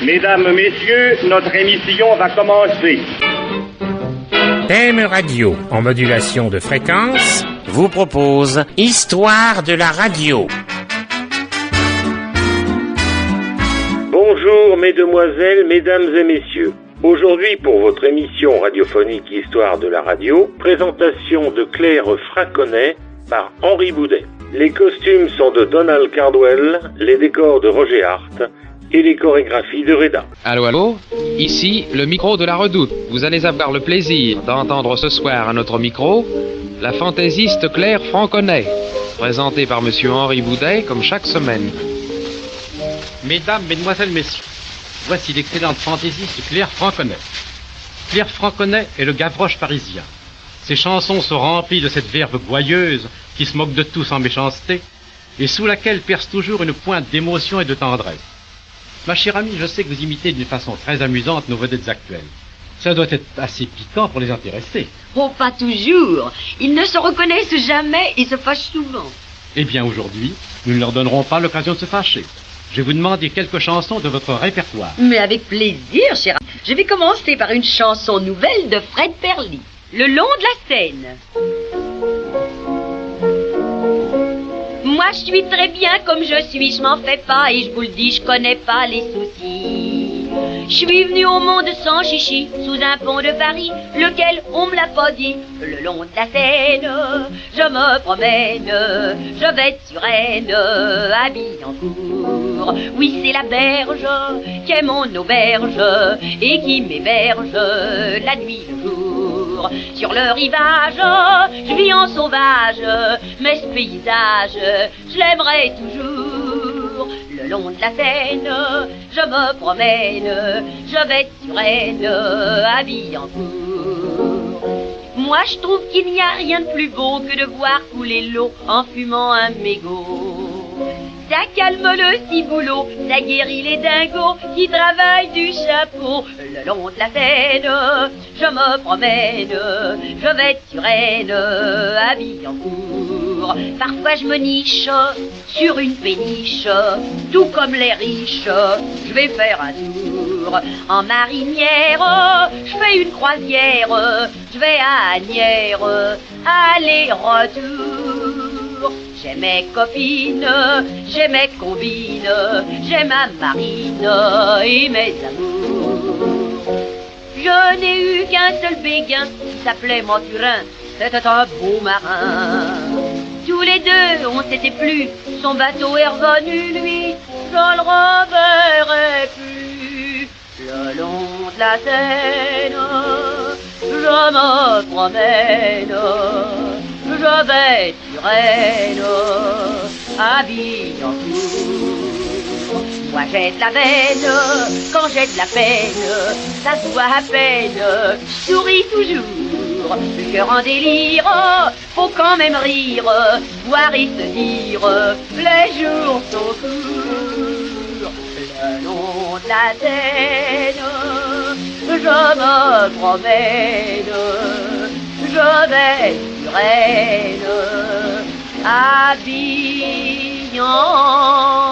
Mesdames, Messieurs, notre émission va commencer. Thème Radio, en modulation de fréquence, vous propose Histoire de la radio. Bonjour, mesdemoiselles, mesdames et messieurs. Aujourd'hui, pour votre émission radiophonique Histoire de la radio, présentation de Claire Fraconnais par Henri Boudet. Les costumes sont de Donald Cardwell, les décors de Roger Hart et les chorégraphies de Reda. Allô, allô, ici le micro de la Redoute. Vous allez avoir le plaisir d'entendre ce soir à notre micro la fantaisiste Claire Fraconnais, présentée par monsieur Henri Boudet comme chaque semaine. Mesdames, mesdemoiselles, messieurs, voici l'excellente fantaisiste Claire Fraconnais. Claire Fraconnais est le Gavroche parisien. Ses chansons sont remplies de cette verve gouailleuse qui se moque de tout sans méchanceté et sous laquelle perce toujours une pointe d'émotion et de tendresse. Ma chère amie, je sais que vous imitez d'une façon très amusante nos vedettes actuelles. Ça doit être assez piquant pour les intéresser. Oh, pas toujours. Ils ne se reconnaissent jamais et se fâchent souvent. Eh bien, aujourd'hui, nous ne leur donnerons pas l'occasion de se fâcher. Je vais vous demander quelques chansons de votre répertoire. Mais avec plaisir, cher ami. Je vais commencer par une chanson nouvelle de Fred Perly. Le long de la Seine. Moi, je suis très bien comme je suis, je m'en fais pas et je vous le dis, je connais pas les soucis. Je suis venu au monde sans chichi, sous un pont de Paris, lequel on me l'a pas dit. Le long de la Seine, je me promène, je vais sur Rennes, habillée en cour. Oui, c'est la berge qui est mon auberge et qui m'héberge la nuit le jour. Sur le rivage, je vis en sauvage, mais ce paysage, je l'aimerai toujours. Le long de la Seine, je me promène, je vais sur Rennes, habillée en cour. Moi, je trouve qu'il n'y a rien de plus beau que de voir couler l'eau en fumant un mégot. Ça calme le ciboulot, ça guérit les dingos qui travaillent du chapeau. Le long de la Seine, je me promène, je vais sur Rennes, habillée en cour. Parfois je me niche sur une péniche, tout comme les riches, je vais faire un tour. En marinière, je fais une croisière, je vais à Asnières, aller-retour. J'ai mes copines, j'ai mes combines, j'ai ma marine et mes amours. Je n'ai eu qu'un seul béguin qui s'appelait Mathurin, c'était un beau marin. Tous les deux, on s'était plu, son bateau est revenu, lui, je le reverrai plus. Le long de la Seine, je me promène, je vais sur Rennes, habillée en cour. Moi j'ai de la veine, quand j'ai de la peine, ça se voit à peine, je souris toujours. Le cœur en délire, faut quand même rire, voir et se dire, les jours sont courts. Le long de la Seine, je me promène, je vais sur Rennes, habillée en